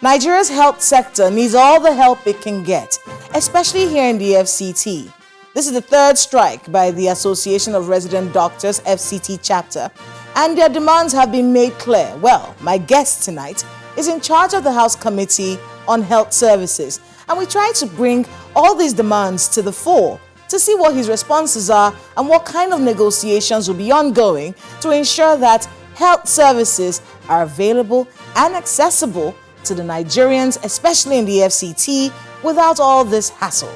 Nigeria's health sector needs all the help it can get, especially here in the FCT. This is the third strike by the Association of Resident Doctors FCT chapter, and their demands have been made clear. Well, my guest tonight is in charge of the House Committee on Health Services, and we try to bring all these demands to the fore to see what his responses are and what kind of negotiations will be ongoing to ensure that health services are available and accessible to the Nigerians, especially in the FCT, without all this hassle.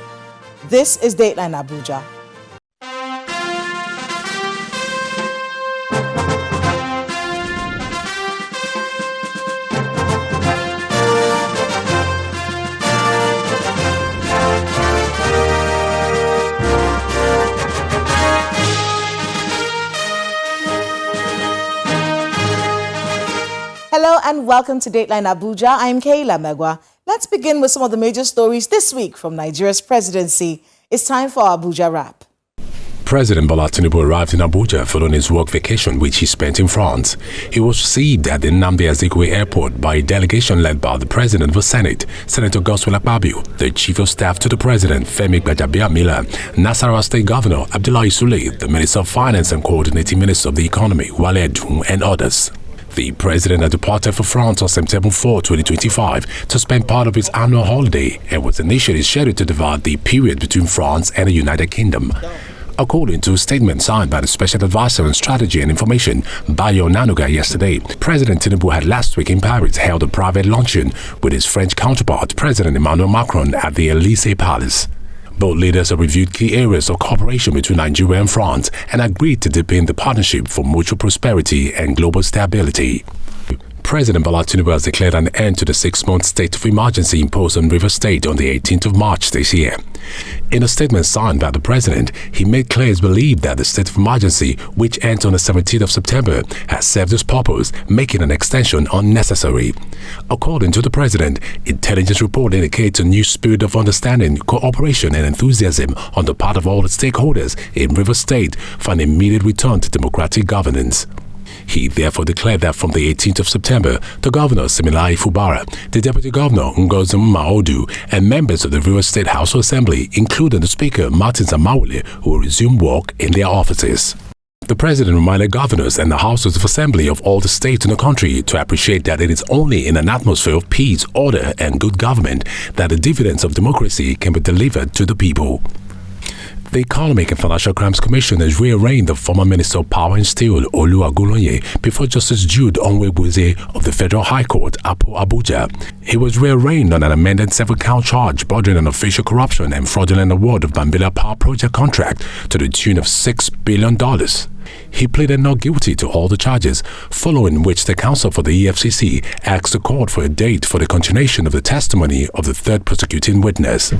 This is Dateline Abuja. Hello and welcome to Dateline Abuja. I'm Kayla Megwa. Let's begin with some of the major stories this week from Nigeria's presidency. It's time for our Abuja Wrap. President Bola Tinubu arrived in Abuja following his work vacation, which he spent in France. He was received at the Nnamdi Azikiwe Airport by a delegation led by the President of the Senate, Senator Godswill Akpabio, the Chief of Staff to the President, Femi Gbajabiamila, Nasarawa State Governor Abdullahi Sule, the Minister of Finance and Coordinating Minister of the Economy, Wale Edun, and others. The president had departed for France on September 4, 2025 to spend part of his annual holiday and was initially scheduled to divide the period between France and the United Kingdom. According to a statement signed by the Special Advisor on Strategy and Information, Bayo Nanuga, yesterday, President Tinubu had last week in Paris held a private luncheon with his French counterpart, President Emmanuel Macron, at the Élysée Palace. Both leaders have reviewed key areas of cooperation between Nigeria and France and agreed to deepen the partnership for mutual prosperity and global stability. President Bola Tinubu has declared an end to the 6-month state of emergency imposed on Rivers State on the 18th of March this year. In a statement signed by the president, he made clear his belief that the state of emergency, which ends on the 17th of September, has served its purpose, making an extension unnecessary. According to the president, intelligence report indicates a new spirit of understanding, cooperation and enthusiasm on the part of all the stakeholders in Rivers State for an immediate return to democratic governance. He therefore declared that from the 18th of September, the Governor Similahi Fubara, the Deputy Governor Ngozim Maodu, and members of the Rivers State House of Assembly, including the Speaker Martin Zamawule, will resume work in their offices. The President reminded governors and the Houses of Assembly of all the states in the country to appreciate that it is only in an atmosphere of peace, order, and good government that the dividends of democracy can be delivered to the people. The Economic and Financial Crimes Commission has rearranged the former Minister of Power and Steel, Olu Agulonye, before Justice Jude Onwegbuze of the Federal High Court, Abuja. He was rearranged on an amended 7-count charge bordering on official corruption and fraudulent award of Mambila Power Project contract to the tune of $6 billion. He pleaded not guilty to all the charges, following which the counsel for the EFCC asked the court for a date for the continuation of the testimony of the third prosecuting witness.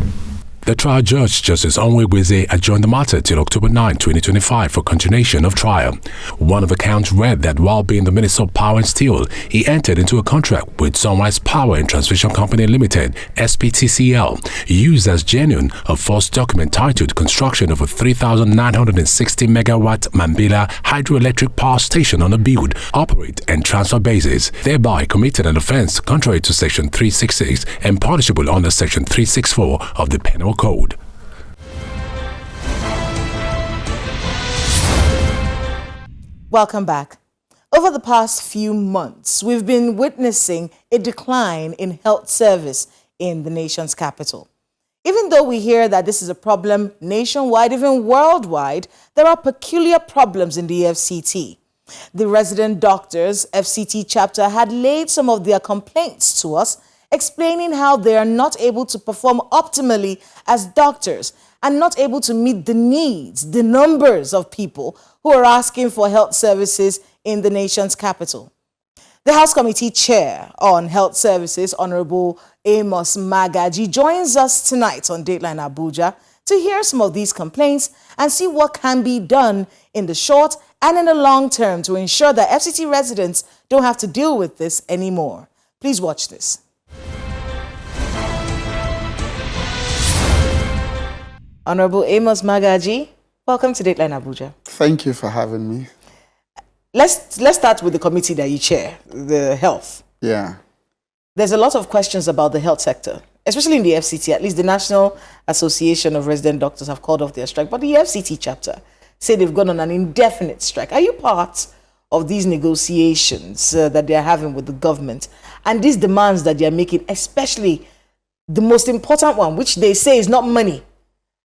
The trial judge, Justice Onwegbuze, adjourned the matter till October 9, 2025 for continuation of trial. One of the counts read that while being the Minister of Power and Steel, he entered into a contract with Sunrise Power and Transmission Company Limited, SPTCL, used as genuine a false document titled Construction of a 3,960 megawatt Mambila hydroelectric power station on a build, operate and transfer basis, thereby committed an offense contrary to Section 366 and punishable under Section 364 of the Penal Code. Welcome back. Over the past few months, we've been witnessing a decline in health service in the nation's capital. Even though we hear that this is a problem nationwide, even worldwide, there are peculiar problems in the FCT. The Resident Doctors FCT chapter had laid some of their complaints to us, explaining how they are not able to perform optimally as doctors and not able to meet the needs, the numbers of people who are asking for health services in the nation's capital. The House Committee Chair on Health Services, Honorable Amos Magaji, joins us tonight on Dateline Abuja to hear some of these complaints and see what can be done in the short and in the long term to ensure that FCT residents don't have to deal with this anymore. Please watch this. Honorable Amos Magaji, welcome to Dateline Abuja. Thank you for having me. Let's start with the committee that you chair, the health. Yeah. there's a lot of questions about the health sector, especially in the FCT. At least the National Association of Resident Doctors have called off their strike, but the FCT chapter say they've gone on an indefinite strike. Are you part of these negotiations that they're having with the government and these demands that they're making, especially the most important one, which they say is not money?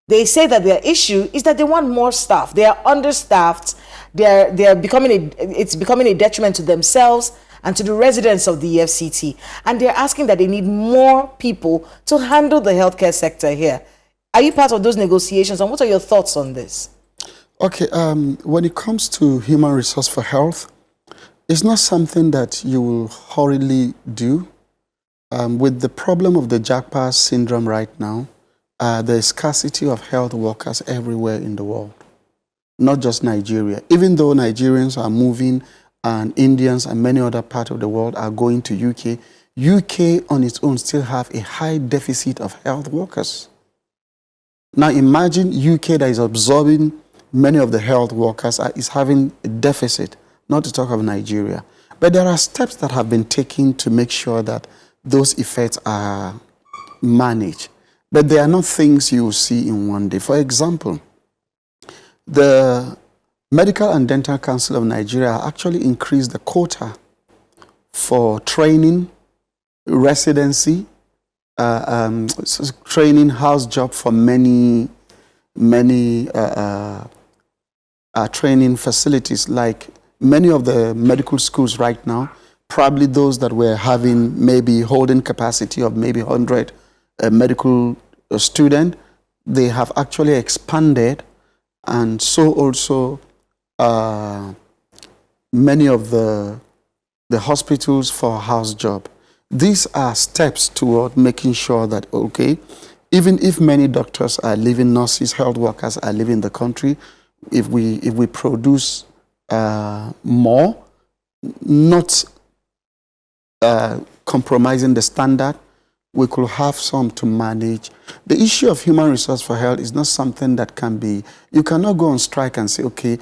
They say that their issue is that they want more staff. They are understaffed. It's becoming a detriment to themselves and to the residents of the EFCT. And they're asking that they need more people to handle the healthcare sector here. Are you part of those negotiations, and what are your thoughts on this? Okay, when it comes to human resource for health, it's not something that you will hurriedly do. With the problem of the Jackpot syndrome right now, there is scarcity of health workers everywhere in the world, not just Nigeria. Even though Nigerians are moving and Indians and many other parts of the world are going to UK, UK on its own still have a high deficit of health workers. Now imagine UK that is absorbing many of the health workers is having a deficit, not to talk of Nigeria. But there are steps that have been taken to make sure that those effects are managed. But they are not things you will see in one day. For example, the Medical and Dental Council of Nigeria actually increased the quota for training, residency, training, house job for many training facilities. Like many of the medical schools right now, probably those that were having maybe holding capacity of maybe 100 medical student, they have actually expanded, and so also many of the hospitals for house job. These are steps toward making sure that, okay, even if many doctors are leaving, nurses, health workers are leaving the country, if we produce more, not compromising the standard, we could have some to manage. The issue of human resource for health is not something that can be, you cannot go on strike and say, okay,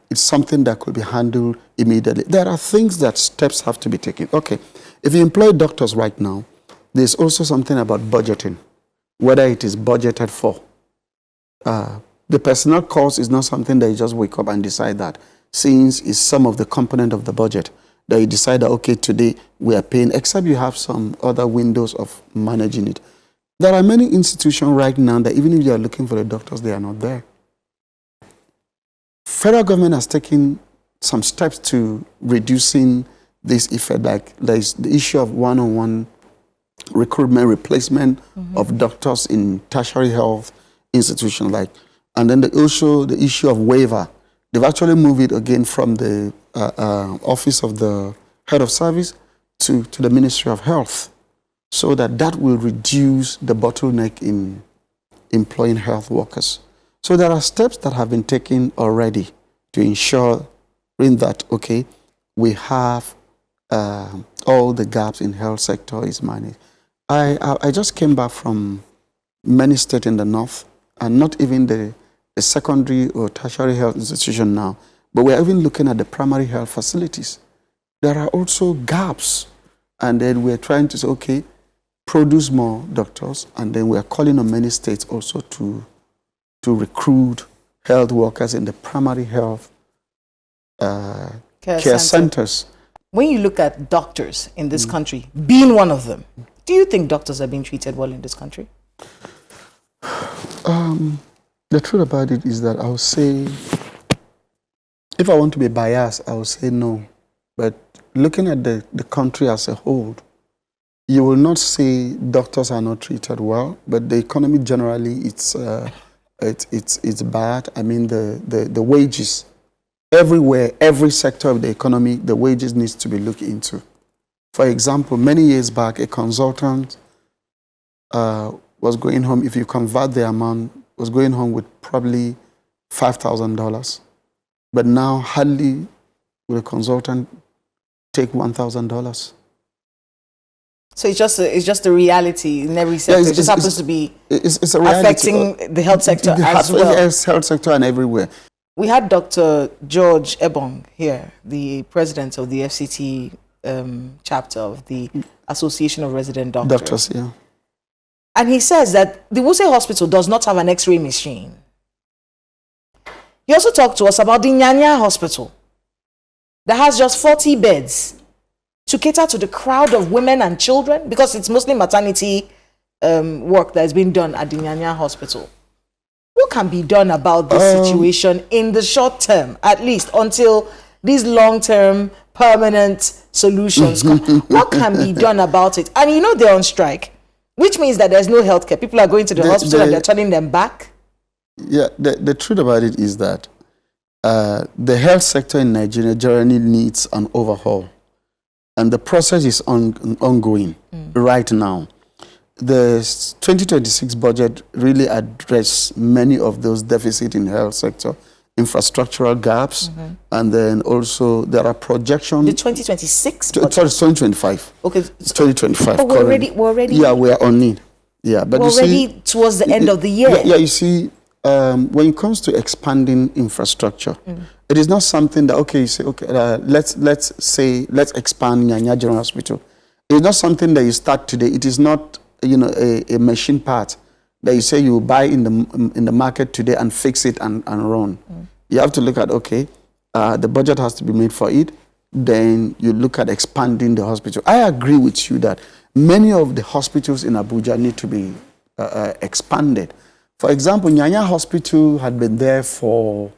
it's something that could be handled immediately. There are things that steps have to be taken. Okay, if you employ doctors right now, there's also something about budgeting, whether it is budgeted for. The personnel cost is not something that you just wake up and decide that, since it's some of the component of the budget that you decide that, okay, today we are paying, except you have some other windows of managing it. There are many institutions right now that even if you are looking for the doctors, they are not there. Federal government has taken some steps to reducing this effect, like there is the issue of one-on-one recruitment, replacement of doctors in tertiary health institutions, and then also the issue of waiver. They've actually moved it again from the office of the head of service to the Ministry of Health, so that will reduce the bottleneck in employing health workers. So there are steps that have been taken already to ensure that, okay, we have all the gaps in health sector is managed. I just came back from many states in the north, and not even the secondary or tertiary health institution now, but we're even looking at the primary health facilities. There are also gaps, and then we're trying to say, okay, produce more doctors, and then we're calling on many states also to recruit health workers in the primary health care centers. When you look at doctors in this country, being one of them, do you think doctors are being treated well in this country? The truth about it is that I would say, if I want to be biased, I would say no. But looking at the country as a whole, you will not say doctors are not treated well, but the economy generally, it's bad. I mean, the wages, everywhere, every sector of the economy, the wages needs to be looked into. For example, many years back, a consultant was going home, if you convert the amount, was going home with probably $5,000. But now, hardly will a consultant take $1,000. So it's just a reality in every sector. Yeah, it just happens to be it's a reality, affecting the health sector as well. Yes, health sector and everywhere. We had Dr. George Ebong here, the president of the FCT chapter of the Association of Resident Doctors. Doctors, yeah. And he says that the Wuse Hospital does not have an X-ray machine. He also talked to us about the Nyanya Hospital that has just 40 beds to cater to the crowd of women and children, because it's mostly maternity work that is being done at the Nyanya Hospital. What can be done about this situation in the short term, at least until these long-term permanent solutions come? What can be done about it? And you know they're on strike, which means that there's no healthcare. People are going to the hospital and they're turning them back. Yeah, the truth about it is that the health sector in Nigeria generally needs an overhaul. And the process is ongoing right now. The 2026 budget really addressed many of those deficits in the health sector, infrastructural gaps, and then also there are projections. The 2026 budget? Sorry, 2025. Okay. 2025. But we're already. Yeah, we are on it. Yeah, but we're already towards the end of the year. Yeah, you see, when it comes to expanding infrastructure, it is not something that, okay, you say, okay, let's expand Nyanya General Hospital. It's not something that you start today. It is not, a machine part that you say you buy in the market today and fix it and run. You have to look at, okay, the budget has to be made for it. Then you look at expanding the hospital. I agree with you that many of the hospitals in Abuja need to be expanded. For example, Nyanya Hospital had been there for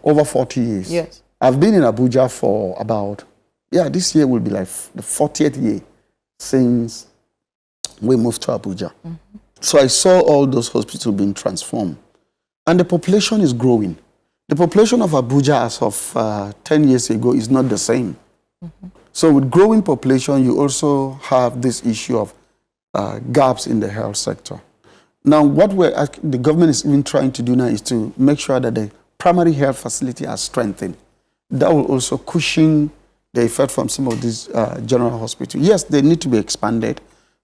over 40 years. Yes. I've been in Abuja for about, this year will be like the 40th year since we moved to Abuja. So I saw all those hospitals being transformed. And the population is growing. The population of Abuja as of 10 years ago is not the same. So with growing population, you also have this issue of gaps in the health sector. Now, what the government is even trying to do now is to make sure that the primary health facility are strengthened. That will also cushion the effect from some of these general hospitals. Yes, they need to be expanded.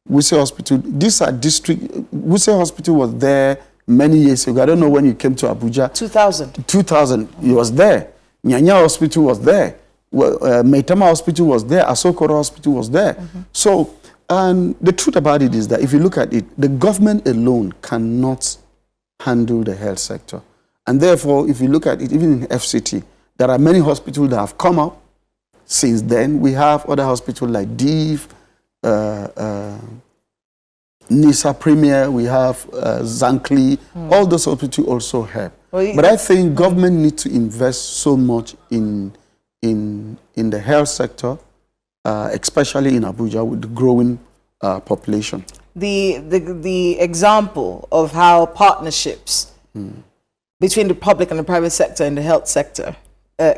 Wuse Hospital, these are district. Wuse Hospital was there many years ago. I don't know when you came to Abuja. 2000. 2000, it was there. Nyanya Hospital was there. Maitama Hospital was there. Asokoro Hospital was there. So, and the truth about it is that if you look at it, the government alone cannot handle the health sector. And therefore, if you look at it, even in FCT, there are many hospitals that have come up since then. We have other hospitals like DIV, Nisa Premier, we have Zankli. All those hospitals also help. But I think government needs to invest so much in the health sector, especially in Abuja with the growing population. The example of how partnerships between the public and the private sector in the health sector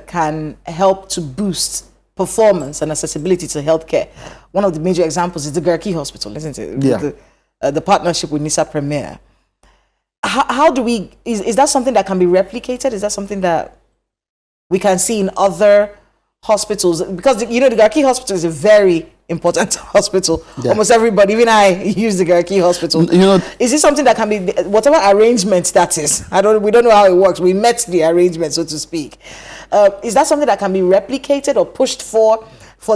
can help to boost performance and accessibility to healthcare. One of the major examples is the Garki Hospital, isn't it? Yeah. The partnership with Nisa Premier. How do we, is that something that can be replicated? Is that something that we can see in other hospitals? Because, the Garki Hospital is a very important hospital. Yeah. Almost everybody, even I, use the Garki Hospital. Is this something that can be, whatever arrangement that is, we don't know how it works. We met the arrangement, so to speak. Is that something that can be replicated or pushed for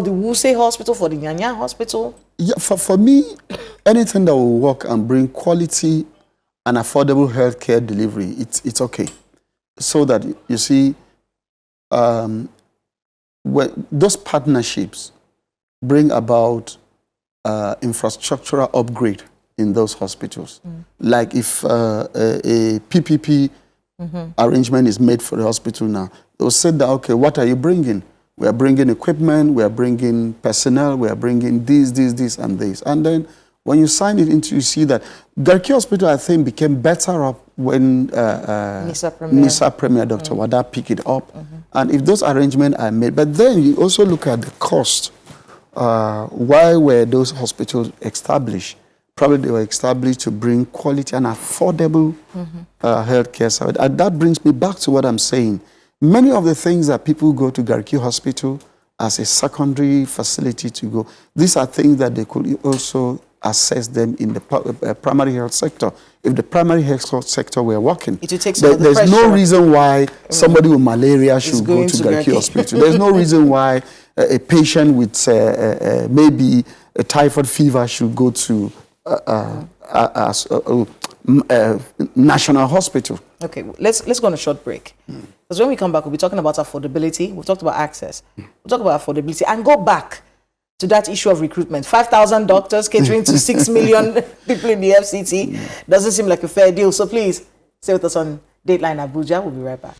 the Wuse Hospital, for the Nyanya Hospital? Yeah, for me, anything that will work and bring quality and affordable healthcare delivery, it's okay. So that, you see, when those partnerships bring about infrastructural upgrade in those hospitals. Like if a PPP arrangement is made for the hospital now, they'll say that, okay, what are you bringing? We are bringing equipment, we are bringing personnel, we are bringing this, and this. And then when you sign it into, you see that Garki Hospital, I think, became better up when Nisa Premier, Dr. Wada picked it up. And if those arrangements are made, but then you also look at the cost. Why were those hospitals established? Probably they were established to bring quality and affordable healthcare service. And that brings me back to what I'm saying. Many of the things that people go to Garki Hospital as a secondary facility to go, these are things that they could also assess them in the primary health sector. If the primary health sector were working, there's no reason why somebody with malaria should go to Garki Hospital. There's no reason why a patient with maybe a typhoid fever should go to National Hospital. Okay, let's go on a short break. Because when we come back, we'll be talking about affordability. We've talked about access. We'll talk about affordability and go back to that issue of recruitment. 5,000 doctors catering to 6 million people in the FCT doesn't seem like a fair deal. So please stay with us on Dateline Abuja. We'll be right back.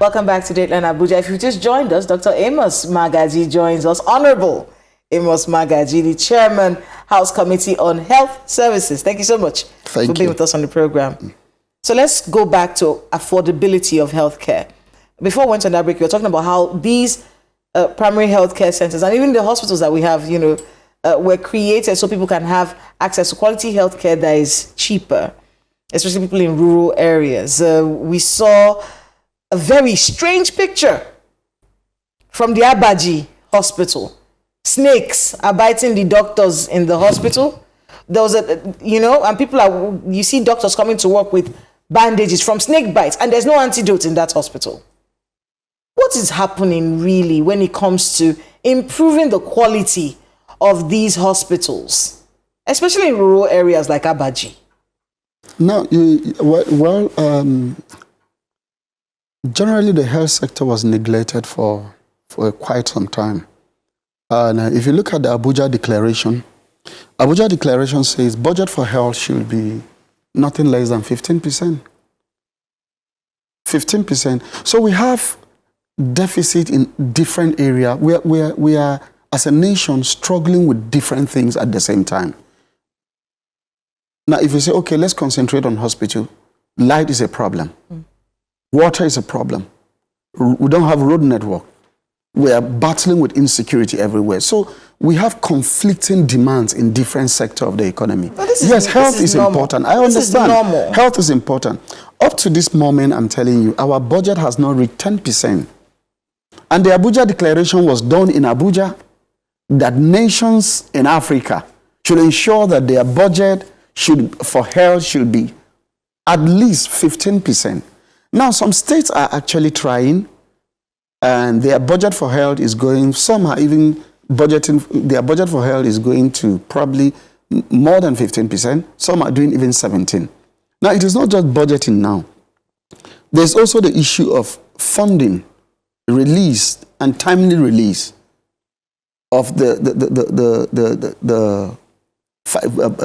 Welcome back to Dateline Abuja. If you just joined us, Dr. Amos Magaji joins us. Honorable Amos Magaji, the Chairman, House Committee on Health Services. Thank you so much for being with us on the program. So let's go back to affordability of healthcare. Before we went on that break, we were talking about how these primary healthcare centers and even the hospitals that we have, were created so people can have access to quality healthcare that is cheaper, especially people in rural areas. We saw a very strange picture from the Magaji hospital. Snakes are biting the doctors in the hospital. There was and people you see doctors coming to work with bandages from snake bites, and there's no antidote in that hospital. What is happening really when it comes to improving the quality of these hospitals, especially in rural areas like Magaji? No, generally the health sector was neglected for quite some time. And if you look at the Abuja Declaration says budget for health should be nothing less than 15%. 15%. So we have deficit in different areas. We are, as a nation, struggling with different things at the same time. Now, if you say, okay, let's concentrate on hospital, light is a problem. Water is a problem. We don't have road network. We are battling with insecurity everywhere. So we have conflicting demands in different sectors of the economy. Yes, health is important. I understand. Health is important. Up to this moment, I'm telling you, our budget has not reached 10%. And the Abuja Declaration was done in Abuja, that nations in Africa should ensure that their budget for health should be at least 15%. Now, some states are actually trying, and their budget for health is going, some are even budgeting, their budget for health is going to probably more than 15%. Some are doing even 17%. Now, it is not just budgeting now. There's also the issue of funding, release, and timely release of the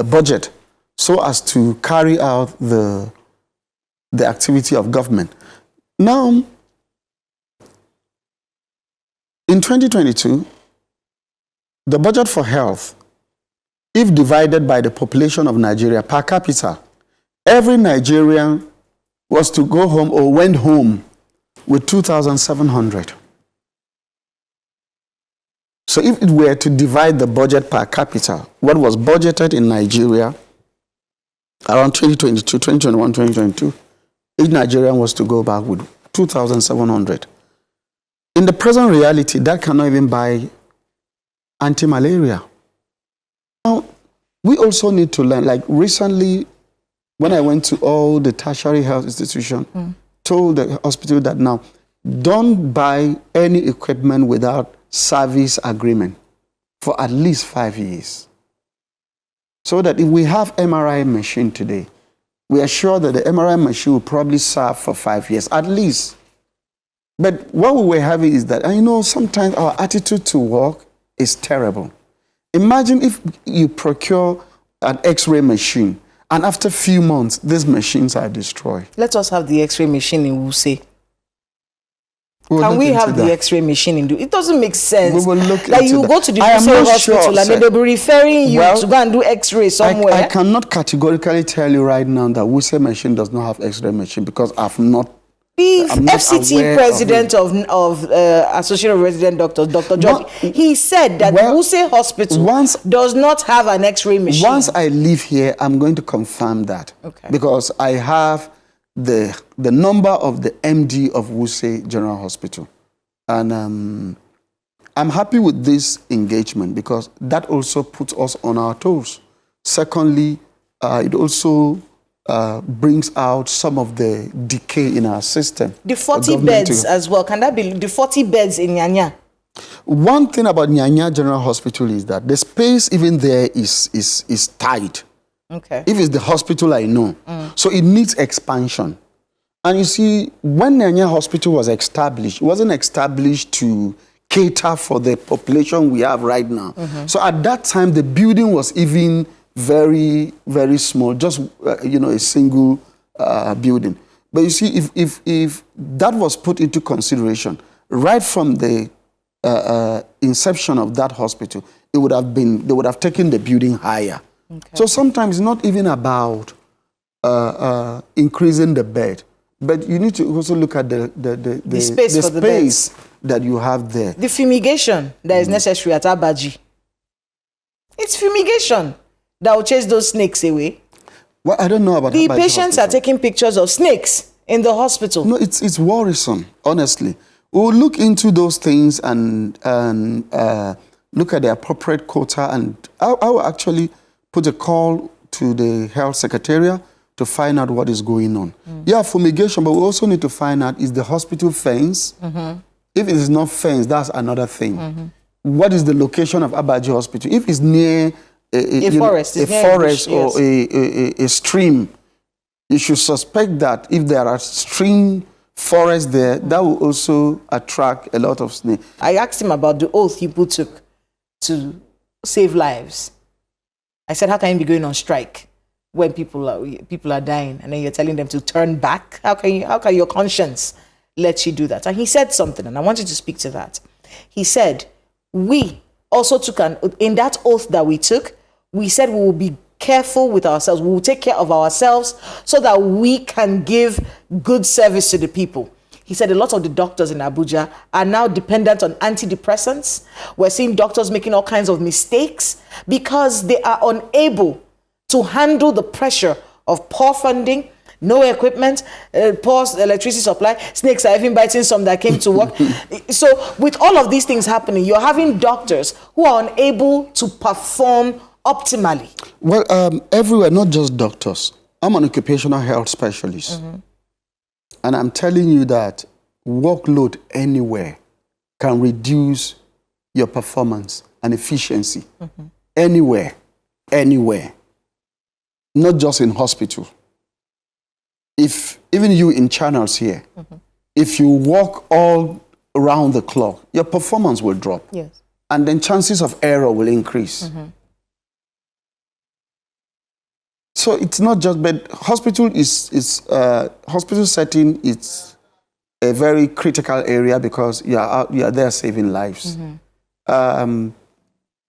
budget so as to carry out the activity of government. Now, in 2022, the budget for health, if divided by the population of Nigeria per capita, every Nigerian was to go home or went home with 2,700. So if it were to divide the budget per capita, what was budgeted in Nigeria around 2022, 2021, 2022, each Nigerian was to go back with 2,700. In the present reality, that cannot even buy anti-malaria. Now, we also need to learn, like recently, when I went to all the tertiary health institutions, told the hospital that now, don't buy any equipment without service agreement for at least 5 years. So that if we have MRI machine today, we are sure that the MRI machine will probably serve for 5 years, at least. But what we were having is that, sometimes our attitude to work is terrible. Imagine if you procure an X-ray machine, and after a few months, these machines are destroyed. Let us have the X-ray machine in Wuse. Can we have the X-ray machine in? It doesn't make sense. We will look like you go to the hospital and they'll be referring you to go and do X-ray somewhere. I cannot categorically tell you right now that Wuse machine does not have X-ray machine because I'm not. The FCT president of Association of Resident Doctors, Dr. George, he said that Wuse Hospital does not have an X-ray machine. Once I leave here, I'm going to confirm that. Okay. Because I have the number of the MD of Wuse General Hospital. And I'm happy with this engagement because that also puts us on our toes. Secondly, it also brings out some of the decay in our system. The 40 beds as well. Can that be the 40 beds in Nyanya? One thing about Nyanya General Hospital is that the space even there is tight. Okay. If it's the hospital, I know. So it needs expansion. And you see, when Nyanya Hospital was established, it wasn't established to cater for the population we have right now. So at that time, the building was even very, very small, just, a single building. But you see, if that was put into consideration, right from the inception of that hospital, they would have taken the building higher. Okay. So sometimes it's not even about increasing the bed, but you need to also look at the space that you have there. The fumigation that is necessary at Magaji. It's fumigation that will chase those snakes away. Well, I don't know about the patients are taking pictures of snakes in the hospital. No, it's worrisome, honestly. We'll look into those things and look at the appropriate quota, and I will actually put a call to the health secretariat to find out what is going on. Yeah, fumigation, but we also need to find out, is the hospital fenced? If it is not fenced, that's another thing. What is the location of Abuja Hospital? If it's near a forest or a stream, you should suspect that if there are stream forests there, that will also attract a lot of snakes. I asked him about the oath people took to save lives. I said, how can you be going on strike when people are dying, and then you're telling them to turn back? How can your conscience let you do that? And he said something, and I wanted to speak to that. He said, we also took in that oath that we took, we said we will be careful with ourselves. We will take care of ourselves so that we can give good service to the people. He said a lot of the doctors in Abuja are now dependent on antidepressants. We're seeing doctors making all kinds of mistakes because they are unable to handle the pressure of poor funding, no equipment, poor electricity supply. Snakes are even biting some that came to work. So with all of these things happening, you're having doctors who are unable to perform optimally. Well, everywhere, not just doctors. I'm an occupational health specialist. And I'm telling you that workload anywhere can reduce your performance and efficiency. Anywhere. Not just in hospital. If even you in channels here, if you work all around the clock, your performance will drop. Yes. And then chances of error will increase. So it's not just, but hospital hospital setting, it's a very critical area because you are there saving lives.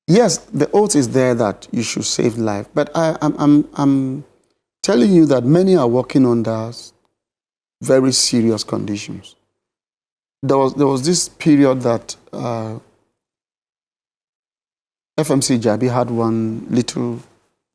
Yes, the oath is there that you should save life, but I'm telling you that many are working under very serious conditions. There was this period that FMC Jabi had one little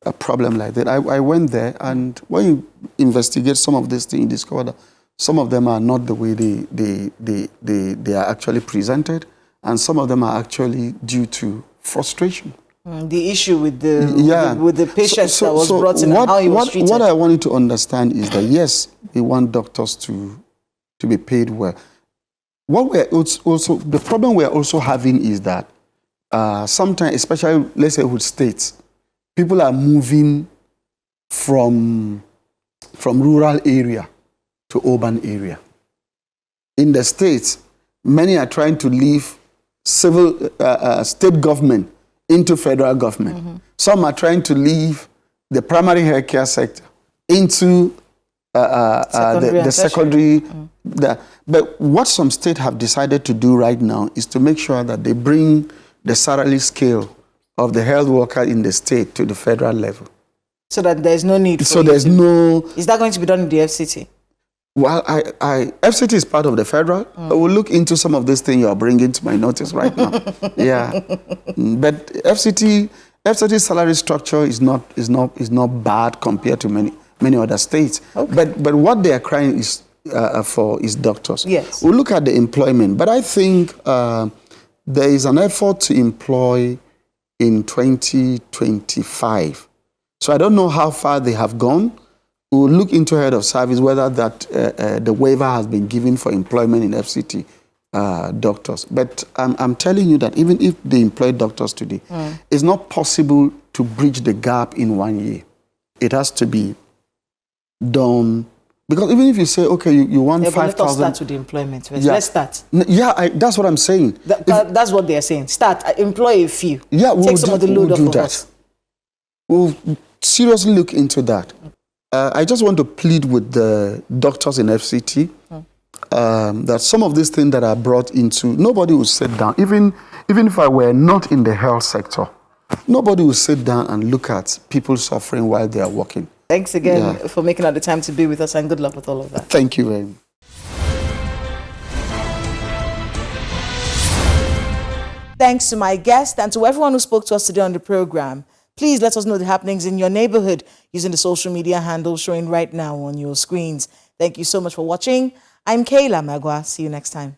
a problem like that. I went there, and when you investigate some of these things, you discover that some of them are not the way they are actually presented, and some of them are actually due to frustration. The issue with the patient that was brought in and how he was treated. What I want you to understand is that yes, we want doctors to be paid well. What we're also the problem we're also having is that sometimes, especially let's say with states, people are moving from rural area to urban area. In the States, many are trying to leave state government into federal government. Some are trying to leave the primary health care sector into the secondary. But what some states have decided to do right now is to make sure that they bring the salary scale of the health worker in the state to the federal level. So that there's no need for So there's no... Is that going to be done in the FCT? Well, FCT is part of the federal. But we'll look into some of these things you are bringing to my notice right now. But FCT salary structure is not bad compared to many other states. Okay. But what they are crying is for is doctors. Yes. We'll look at the employment. But I think there is an effort to employ in 2025. So I don't know how far they have gone. We'll look into head of service whether that the waiver has been given for employment in FCT doctors. But I'm telling you that even if they employ doctors today, it's not possible to bridge the gap in 1 year. It has to be done. Because even if you say, okay, you want 5,000... Let us start with the employment first. Yeah. Let's start. That's what I'm saying. That's what they're saying. Start, employ a few. Yeah, take some of the load off of us. We'll seriously look into that. I just want to plead with the doctors in FCT that some of these things that are brought into, nobody will sit down. Even if I were not in the health sector, nobody will sit down and look at people suffering while they are working. Thanks again for making out the time to be with us, and good luck with all of that. Thank you very much. Thanks to my guest and to everyone who spoke to us today on the program. Please let us know the happenings in your neighborhood using the social media handle showing right now on your screens. Thank you so much for watching. I'm Kayla Magwa. See you next time.